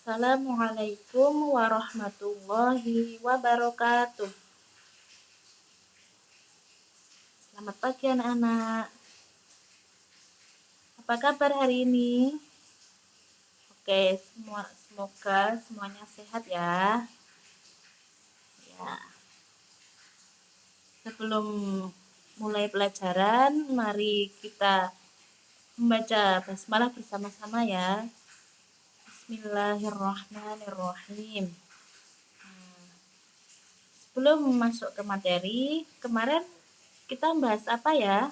Assalamualaikum warahmatullahi wabarakatuh. Selamat pagi anak-anak. Apa kabar hari ini? Oke, semoga semuanya sehat ya. Ya. Sebelum mulai pelajaran, mari kita membaca basmalah bersama-sama ya. Bismillahirrahmanirrahim. Sebelum masuk ke materi, kemarin kita membahas apa ya?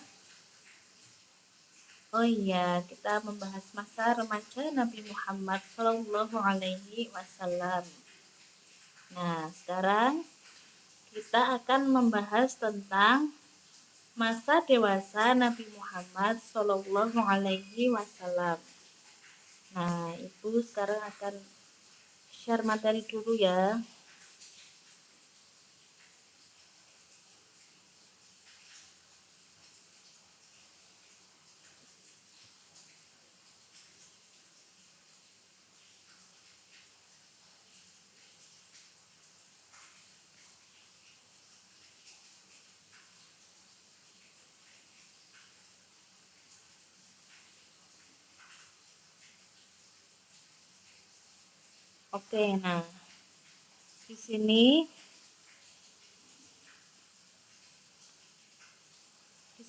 Oh iya, kita membahas masa remaja Nabi Muhammad Shallallahu Alaihi Wasallam. Nah, sekarang kita akan membahas tentang masa dewasa Nabi Muhammad Shallallahu Alaihi Wasallam. Nah, Ibu sekarang akan share materi dulu ya. Oke, nah di sini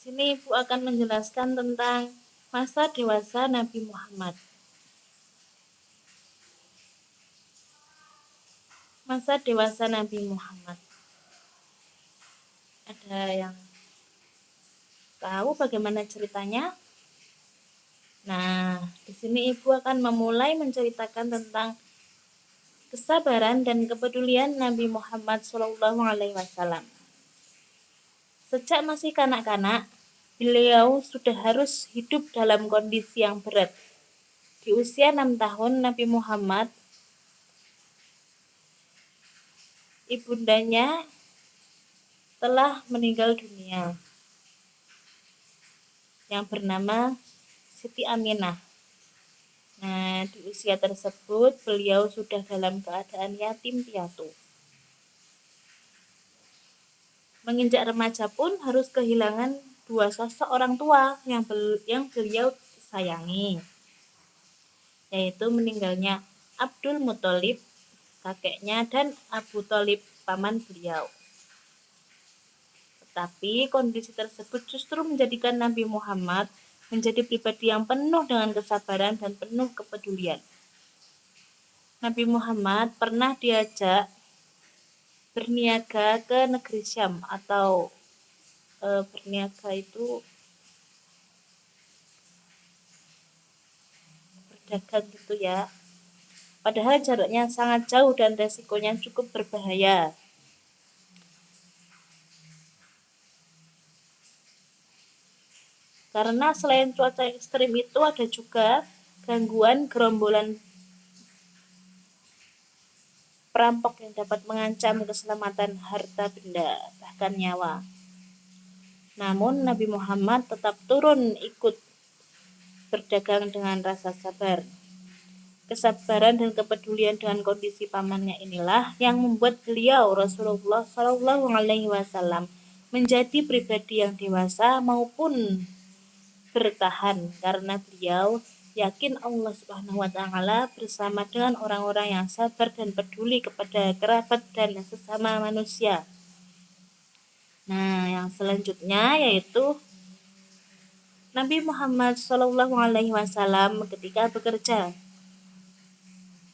Ibu akan menjelaskan tentang masa dewasa Nabi Muhammad. Masa dewasa Nabi Muhammad. Ada yang tahu bagaimana ceritanya? Nah, di sini Ibu akan memulai menceritakan tentang kesabaran dan kepedulian Nabi Muhammad SAW. Sejak masih kanak-kanak, beliau sudah harus hidup dalam kondisi yang berat. Di usia 6 tahun, Nabi Muhammad, ibundanya telah meninggal dunia, yang bernama Siti Aminah. Nah, di usia tersebut beliau sudah dalam keadaan yatim piatu. Menginjak remaja pun harus kehilangan dua sosok orang tua yang beliau sayangi, yaitu meninggalnya Abdul Muthalib, kakeknya, dan Abu Thalib, paman beliau. Tetapi kondisi tersebut justru menjadikan Nabi Muhammad menjadi pribadi yang penuh dengan kesabaran dan penuh kepedulian. Nabi Muhammad pernah diajak berniaga ke negeri Syam, atau berniaga itu berdagang gitu ya. Padahal jaraknya sangat jauh dan resikonya cukup berbahaya. Karena selain cuaca ekstrim itu ada juga gangguan gerombolan perampok yang dapat mengancam keselamatan harta benda, bahkan nyawa. Namun Nabi Muhammad tetap turun ikut berdagang dengan rasa sabar. Kesabaran dan kepedulian dengan kondisi pamannya inilah yang membuat beliau Rasulullah Shallallahu Alaihi Wasallam menjadi pribadi yang dewasa maupun bertahan, karena beliau yakin Allah Subhanahu wa taala bersama dengan orang-orang yang sabar dan peduli kepada kerabat dan sesama manusia. Nah, yang selanjutnya yaitu Nabi Muhammad Shallallahu Alaihi Wasallam ketika bekerja.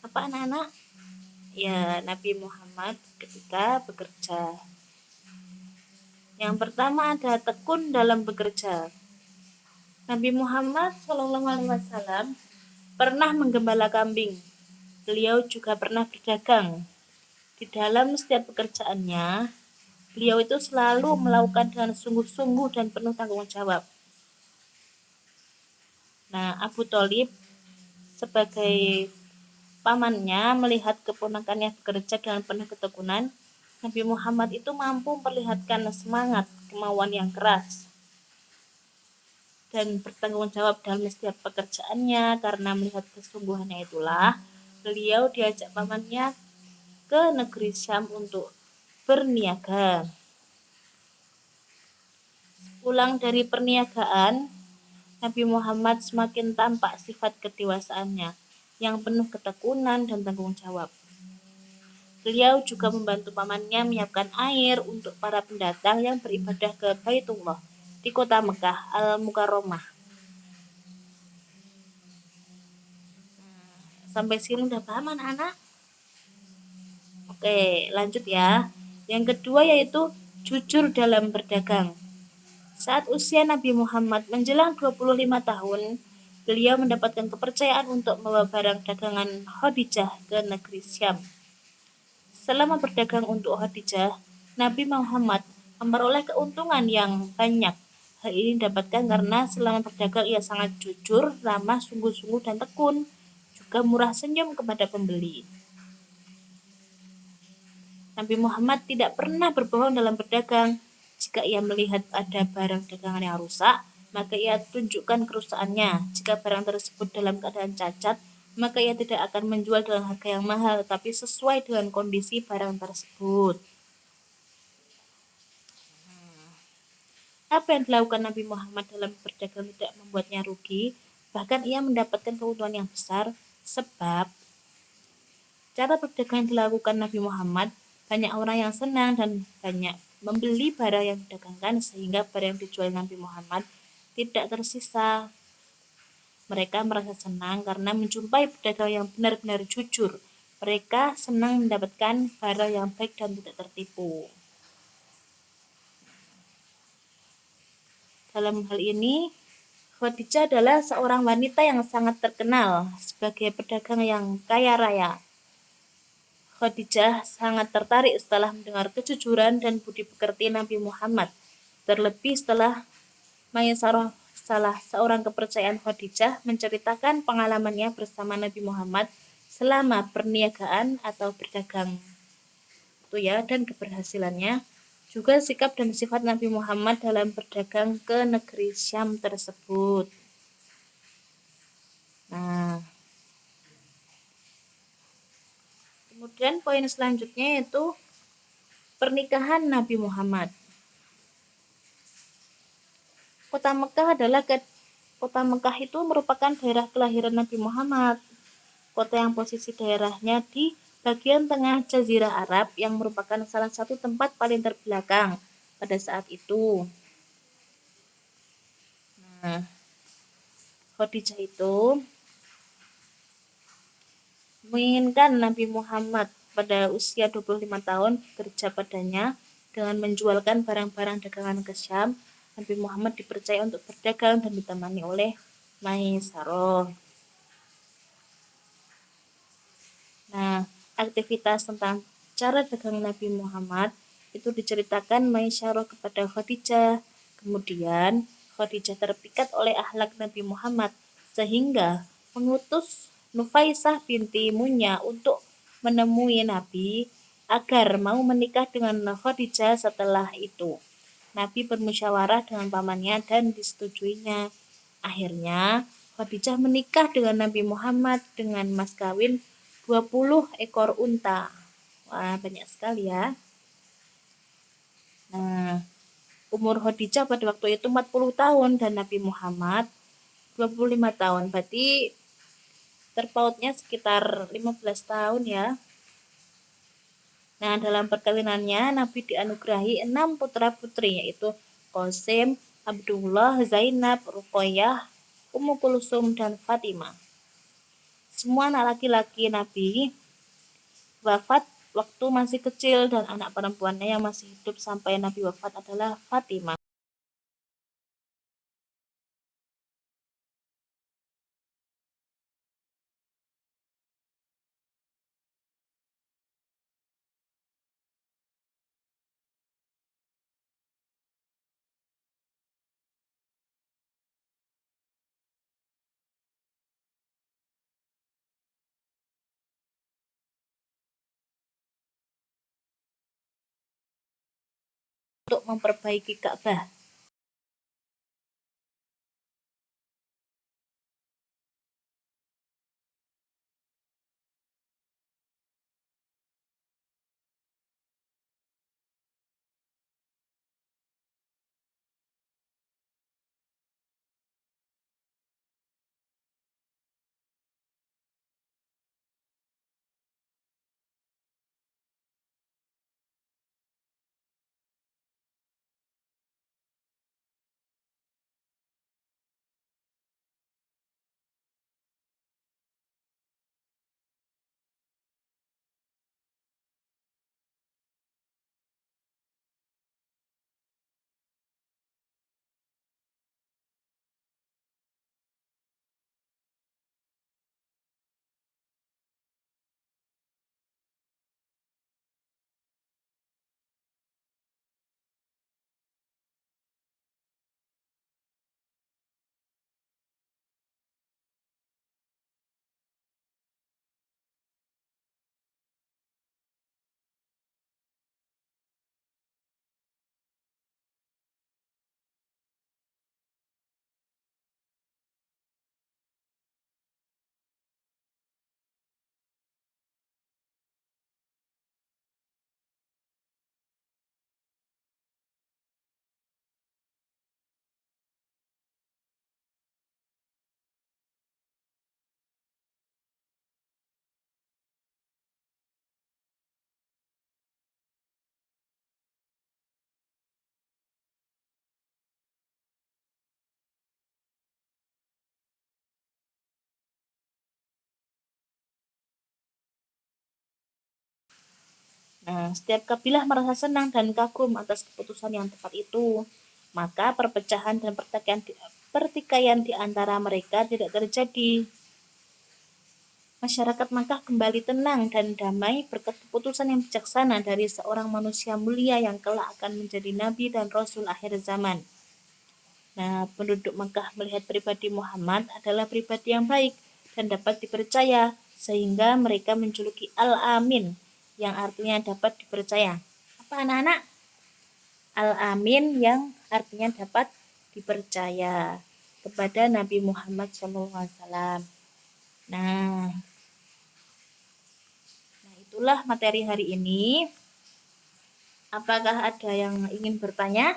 Apa anak-anak? Ya, Nabi Muhammad ketika bekerja. Yang pertama ada tekun dalam bekerja. Nabi Muhammad Shallallahu Alaihi Wasallam pernah menggembala kambing. Beliau juga pernah berdagang. Di dalam setiap pekerjaannya, beliau itu selalu melakukan dengan sungguh-sungguh dan penuh tanggung jawab. Nah, Abu Thalib sebagai pamannya melihat keponakannya bekerja dengan penuh ketekunan. Nabi Muhammad itu mampu memperlihatkan semangat, kemauan yang keras, dan bertanggung jawab dalam setiap pekerjaannya. Karena melihat kesungguhannya itulah beliau diajak pamannya ke negeri Syam untuk berniaga. Pulang dari perniagaan, Nabi Muhammad semakin tampak sifat kedewasaannya yang penuh ketekunan dan tanggung jawab. Beliau juga membantu pamannya menyiapkan air untuk para pendatang yang beribadah ke Baitullah di kota Mekah Al-Mukarramah. Sampai sini udah paham anak-anak? Oke, lanjut ya. Yang kedua yaitu jujur dalam berdagang. Saat usia Nabi Muhammad menjelang 25 tahun, beliau mendapatkan kepercayaan untuk membawa barang dagangan Khadijah ke negeri Syam. Selama berdagang untuk Khadijah, Nabi Muhammad memperoleh keuntungan yang banyak. Hal ini didapatkan karena selama berdagang ia sangat jujur, ramah, sungguh-sungguh dan tekun, juga murah senyum kepada pembeli. Nabi Muhammad tidak pernah berbohong dalam berdagang. Jika ia melihat ada barang dagangan yang rusak, maka ia tunjukkan kerusakannya. Jika barang tersebut dalam keadaan cacat, maka ia tidak akan menjual dengan harga yang mahal, tetapi sesuai dengan kondisi barang tersebut. Apa yang dilakukan Nabi Muhammad dalam berdagang tidak membuatnya rugi, bahkan ia mendapatkan keuntungan yang besar, sebab cara berdagang yang dilakukan Nabi Muhammad, banyak orang yang senang dan banyak membeli barang yang didagangkan sehingga barang yang dijual Nabi Muhammad tidak tersisa. Mereka merasa senang karena menjumpai pedagang yang benar-benar jujur. Mereka senang mendapatkan barang yang baik dan tidak tertipu. Dalam hal ini, Khadijah adalah seorang wanita yang sangat terkenal sebagai pedagang yang kaya raya. Khadijah sangat tertarik setelah mendengar kejujuran dan budi pekerti Nabi Muhammad. Terlebih setelah Maisarah, salah seorang kepercayaan Khadijah, menceritakan pengalamannya bersama Nabi Muhammad selama perniagaan atau berdagang itu ya, dan keberhasilannya. Juga sikap dan sifat Nabi Muhammad dalam berdagang ke negeri Syam tersebut. Nah, kemudian poin selanjutnya yaitu pernikahan Nabi Muhammad. Kota Mekah itu merupakan daerah kelahiran Nabi Muhammad. Kota yang posisi daerahnya di bagian tengah Jazirah Arab yang merupakan salah satu tempat paling terbelakang pada saat itu. Nah, Khadijah itu menginginkan Nabi Muhammad pada usia 25 tahun bekerja padanya dengan menjualkan barang-barang dagangan ke Syam. Nabi Muhammad dipercaya untuk berdagang dan ditemani oleh Maisarah. Nah, aktivitas tentang cara dagang Nabi Muhammad itu diceritakan Maisarah kepada Khadijah. Kemudian Khadijah terpikat oleh akhlak Nabi Muhammad sehingga mengutus Nufaisah binti Munya untuk menemui Nabi agar mau menikah dengan Khadijah. Setelah itu Nabi bermusyawarah dengan pamannya dan disetujuinya. Akhirnya Khadijah menikah dengan Nabi Muhammad dengan mas kawin 20 ekor unta. Wah, banyak sekali ya. Nah, umur Khadijah pada waktu itu 40 tahun dan Nabi Muhammad 25 tahun. Berarti terpautnya sekitar 15 tahun ya. Nah, dalam perkawinannya Nabi dianugerahi 6 putra-putri yaitu Qasim, Abdullah, Zainab, Ruqayyah, Ummu Kulsum dan Fatimah. Semua anak laki-laki Nabi wafat waktu masih kecil dan anak perempuannya yang masih hidup sampai Nabi wafat adalah Fatimah. Untuk memperbaiki Ka'bah. Setiap kabilah merasa senang dan kagum atas keputusan yang tepat itu. Maka perpecahan dan pertikaian di antara mereka tidak terjadi. Masyarakat Makkah kembali tenang dan damai berkat keputusan yang bijaksana dari seorang manusia mulia yang kelak akan menjadi nabi dan rasul akhir zaman. Nah, penduduk Makkah melihat pribadi Muhammad adalah pribadi yang baik dan dapat dipercaya, sehingga mereka menjuluki Al-Amin, yang artinya dapat dipercaya. Apa anak-anak? Al-Amin yang artinya dapat dipercaya kepada Nabi Muhammad SAW. Nah, itulah materi hari ini. Apakah ada yang ingin bertanya?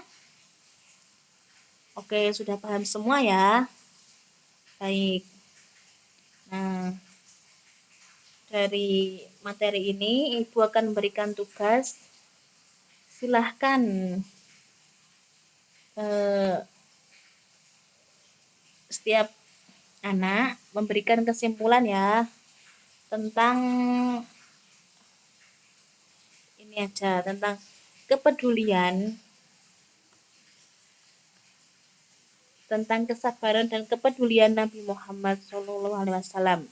Oke, sudah paham semua ya? Baik. Nah, dari materi ini Ibu akan memberikan tugas. Silahkan setiap anak memberikan kesimpulan ya tentang ini aja, tentang kepedulian, tentang kesabaran dan kepedulian Nabi Muhammad SAW.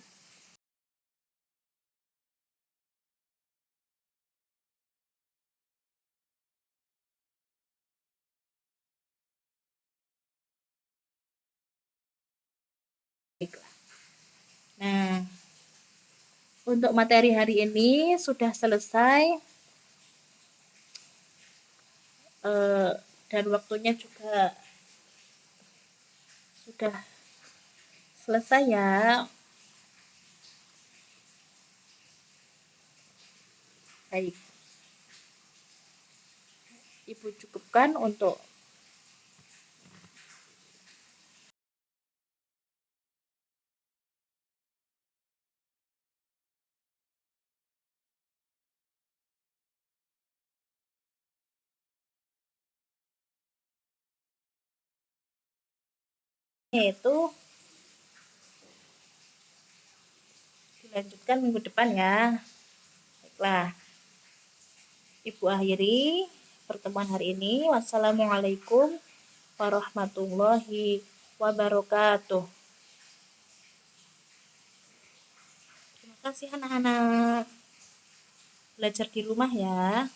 Nah, untuk materi hari ini sudah selesai dan waktunya juga sudah selesai ya. Baik. Ibu cukupkan untuk itu dilanjutkan minggu depan ya. Baiklah. Ibu akhiri pertemuan hari ini. Wassalamualaikum warahmatullahi wabarakatuh. Terima kasih anak-anak. Belajar di rumah ya.